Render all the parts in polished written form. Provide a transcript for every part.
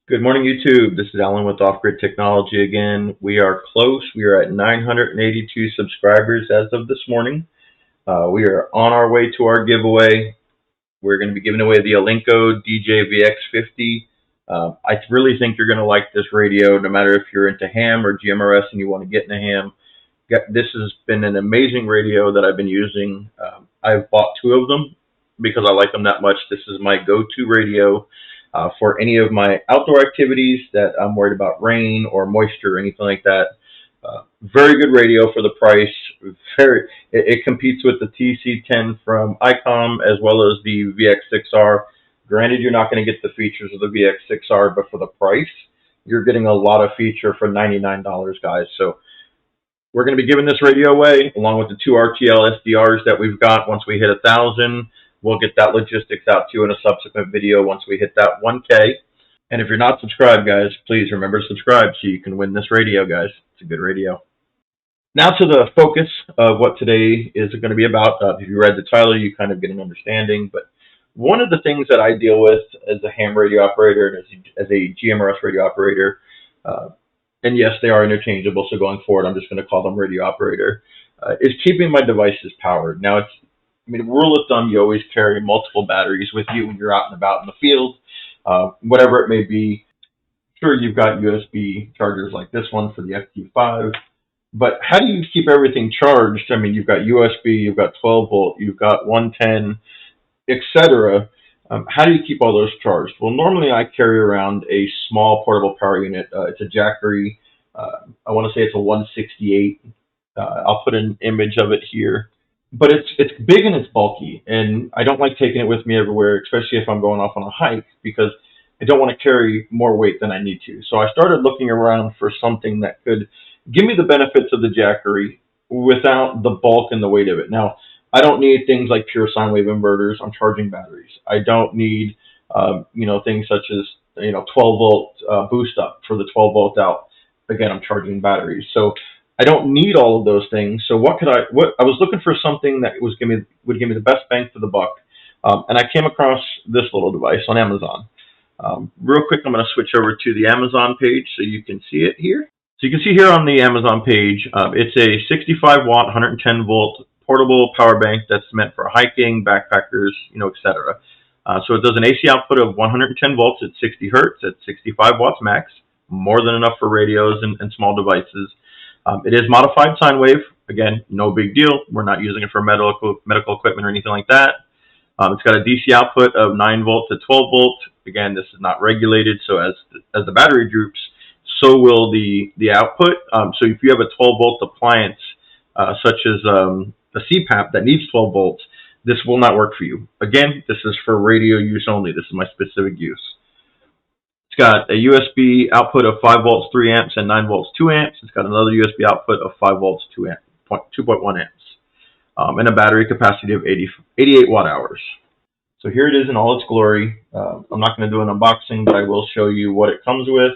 Good morning, YouTube. This is Alan with Offgrid Technology again. We are close. We are at 982 subscribers as of this morning. We are on our way to our giveaway. We're going to be giving away the Alinco DJ VX50. I really think you're going to like this radio, no matter if you're into ham or GMRS and you want to get into ham. This has been an amazing radio that I've been using. I've bought two of them because I like them that much. This is my go-to radio for any of my outdoor activities that I'm worried about rain or moisture or anything like that. Very good radio for the price. It competes with the TC10 from ICOM as well as the VX6R. Granted, you're not going to get the features of the VX6R, but for the price, you're getting a lot of feature for $99, guys. So we're going to be giving this radio away along with the two RTL SDRs that we've got. Once we hit 1,000, we'll get that logistics out to you in a subsequent video once we hit that 1K. And if you're not subscribed, guys, please remember to subscribe so you can win this radio, guys. It's a good radio. Now to the focus of what today is going to be about. If you read the title, you kind of get an understanding. But one of the things that I deal with as a ham radio operator and as a GMRS radio operator, and yes, they are interchangeable, so going forward, I'm just going to call them radio operator, is keeping my devices powered. Now, rule of thumb, you always carry multiple batteries with you when you're out and about in the field, whatever it may be. Sure, you've got USB chargers like this one for the FT5, but how do you keep everything charged? You've got USB, you've got 12 volt, you've got 110, etc. How do you keep all those charged? Well, normally I carry around a small portable power unit. It's a Jackery. I want to say it's a 168. I'll put an image of it here. But it's big and it's bulky, and I don't like taking it with me everywhere, especially if I'm going off on a hike, because I don't want to carry more weight than I need to. So I started looking around for something that could give me the benefits of the Jackery without the bulk and the weight of it. Now, I don't need things like pure sine wave inverters. I'm charging batteries. I don't need, things such as, 12 volt boost up for the 12 volt out. Again, I'm charging batteries. So I don't need all of those things. So what I was looking for something that would give me the best bang for the buck. And I came across this little device on Amazon. Real quick, I'm going to switch over to the Amazon page so you can see it here. So you can see here on the Amazon page, it's a 65 watt, 110 volt portable power bank that's meant for hiking, backpackers, etc. So it does an AC output of 110 volts at 60 hertz at 65 watts max, more than enough for radios and small devices. It is modified sine wave. Again, no big deal. We're not using it for medical equipment or anything like that. It's got a DC output of 9 volts to 12 volts. Again, this is not regulated, so as the battery droops, so will the output. So if you have a 12 volt appliance, such as a CPAP that needs 12 volts, this will not work for you. Again, this is for radio use only. This is my specific use. It's got a USB output of 5 volts, 3 amps, and 9 volts, 2 amps. It's got another USB output of 5 volts, 2.1 amps, and a battery capacity of 88 watt hours. So here it is in all its glory. I'm not going to do an unboxing, but I will show you what it comes with.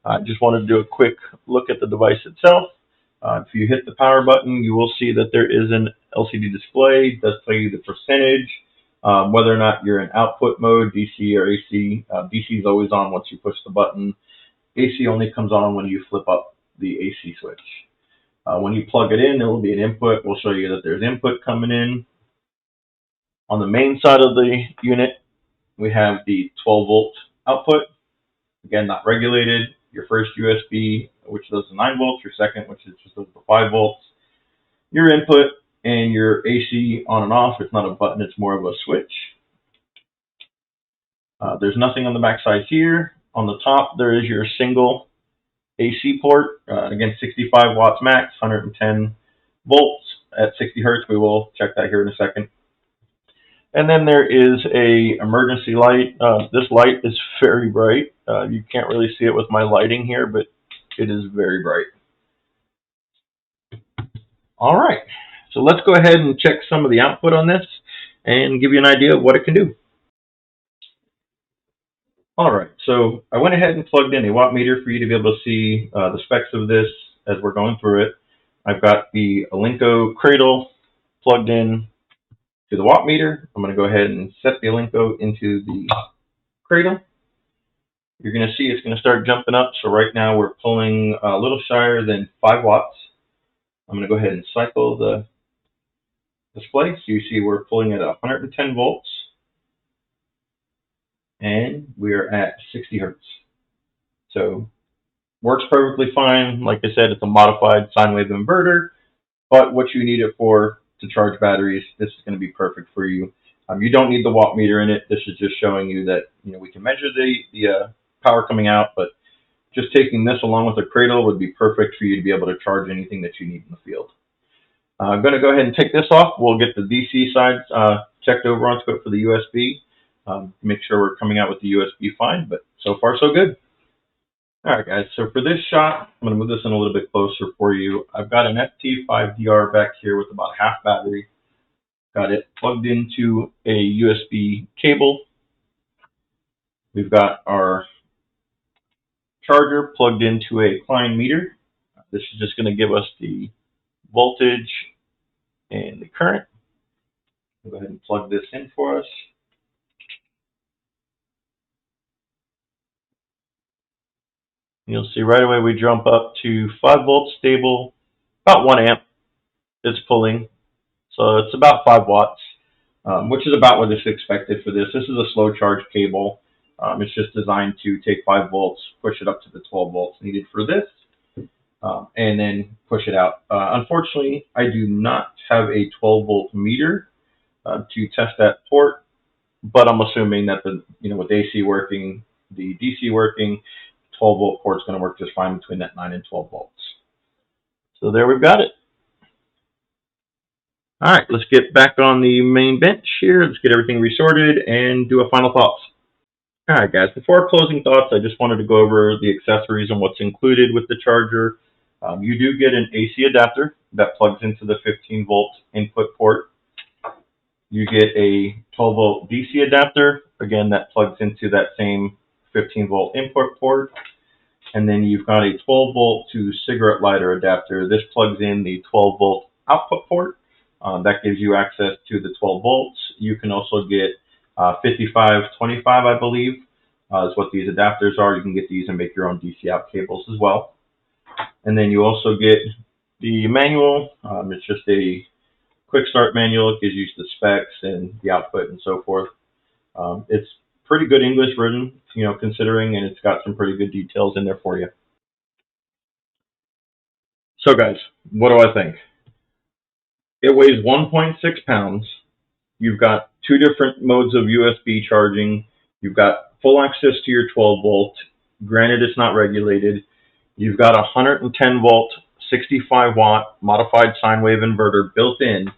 I just wanted to do a quick look at the device itself. If you hit the power button, you will see that there is an LCD display. It does tell you the percentage, whether or not you're in output mode, DC or AC. DC is always on once you push the button. AC only comes on when you flip up the AC switch. When you plug it in, there will be an input. We'll show you that there's input coming in. On the main side of the unit, we have the 12 volt output. Again, not regulated. Your first USB, which does the 9 volts, your second, which is just the 5 volts, your input, and your AC on and off. It's not a button, it's more of a switch. There's nothing on the back side here. On the top, there is your single AC port. Again, 65 watts max, 110 volts at 60 hertz. We will check that here in a second. And then there is a emergency light. This light is very bright. You can't really see it with my lighting here, but it is very bright. All right, so let's go ahead and check some of the output on this and give you an idea of what it can do. All right, so I went ahead and plugged in a watt meter for you to be able to see the specs of this as we're going through it. I've got the Alinco cradle plugged in to the watt meter. I'm going to go ahead and set the Alinco into the cradle. you're going to see it's going to start jumping up. So right now we're pulling a little shyer than 5 watts. I'm going to go ahead and cycle the display. So you see we're pulling at 110 volts, and we're at 60 hertz. So works perfectly fine. Like I said, it's a modified sine wave inverter, but what you need it for, to charge batteries, this is going to be perfect for you. You don't need the watt meter in it. This is just showing you that we can measure the power coming out, but just taking this along with a cradle would be perfect for you to be able to charge anything that you need in the field. I'm going to go ahead and take this off. We'll get the DC side checked over on scope for the USB. Make sure we're coming out with the USB fine, but so far so good. All right, guys, so for this shot, I'm going to move this in a little bit closer for you. I've got an FT5DR back here with about half battery. Got it plugged into a USB cable. We've got our charger plugged into a Klein meter. This is just going to give us the voltage and the current. I'll go ahead and plug this in for us. You'll see right away we jump up to 5 volts stable, about 1 amp it's pulling. So it's about 5 watts, which is about what is expected for this. This is a slow charge cable. It's just designed to take 5 volts, push it up to the 12 volts needed for this, and then push it out. Unfortunately, I do not have a 12 volt meter to test that port, but I'm assuming that with AC working, the DC working, 12 volt port's going to work just fine between that 9 and 12 volts. So there we've got it. All right, let's get back on the main bench here. Let's get everything resorted and do a final thoughts. All right, guys, before our closing thoughts, I just wanted to go over the accessories and what's included with the charger. You do get an AC adapter that plugs into the 15 volt input port. You get a 12 volt DC adapter, again, that plugs into that same 15 volt input port. And then you've got a 12 volt to cigarette lighter adapter. This plugs in the 12 volt output port. That gives you access to the 12 volts. You can also get 5525, I believe, is what these adapters are. You can get these and make your own DC out cables as well. And then you also get the manual. It's just a quick start manual. It gives you the specs and the output and so forth. It's pretty good English written, considering, and it's got some pretty good details in there for you. So guys, what do I think? It weighs 1.6 pounds. You've got 2 different modes of USB charging. You've got full access to your 12 volt. Granted, it's not regulated. You've got a 110 volt, 65 watt modified sine wave inverter built in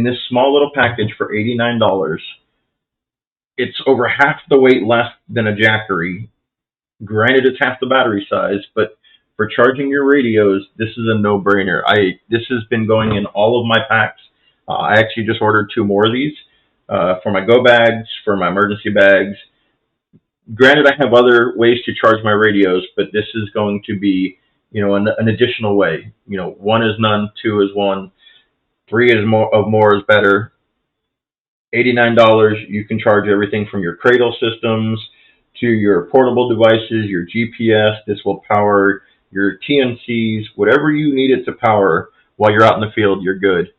this small little package for $89. It's over half the weight less than a Jackery. Granted, it's half the battery size, but for charging your radios, this is a no-brainer. This has been going in all of my packs. I actually just ordered 2 more of these for my go bags, for my emergency bags. Granted, I have other ways to charge my radios, but this is going to be, an additional way. 1 is none, 2 is 1, 3 is more is better. $89, you can charge everything from your cradle systems to your portable devices, your GPS. This will power your TNCs, whatever you need it to power while you're out in the field, you're good.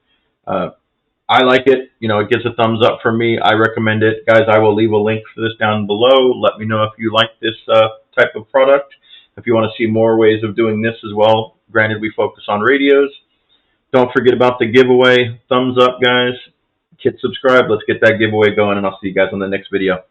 I like it. It gets a thumbs up from me. I recommend it. Guys, I will leave a link for this down below. Let me know if you like this type of product. If you want to see more ways of doing this as well. Granted, we focus on radios. Don't forget about the giveaway. Thumbs up, guys. Hit subscribe. Let's get that giveaway going, and I'll see you guys on the next video.